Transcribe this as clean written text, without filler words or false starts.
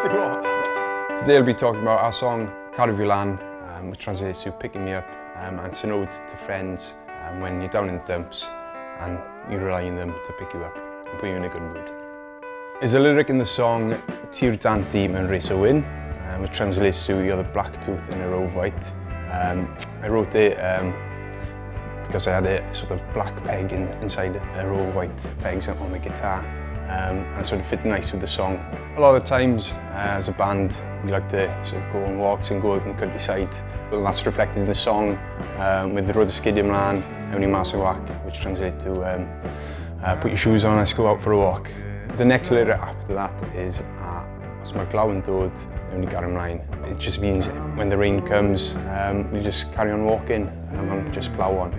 Today I'll be talking about our song Cadw, which translates to picking me up, and it's an ode to friends when you're down in the dumps and you rely on them to pick you up and put you in a good mood. There's a lyric in the song Tir danti mewn res o wyn, which translates to you're the black tooth in a row of white. I wrote it because I had a sort of black peg inside a row of white pegs on my guitar. And it sort of fit nice with the song. A lot of the times, as a band, we like to sort of go on walks and go out in the countryside. Well, that's reflected in the song with the road ysgidio mlaen, ewn ni mas o wac, which translates to put your shoes on, let's go out for a walk. The next lyric after that is os mae'r glaw yn dod, ewn ni gario mlaen. It just means when the rain comes, we just carry on walking and just plow on.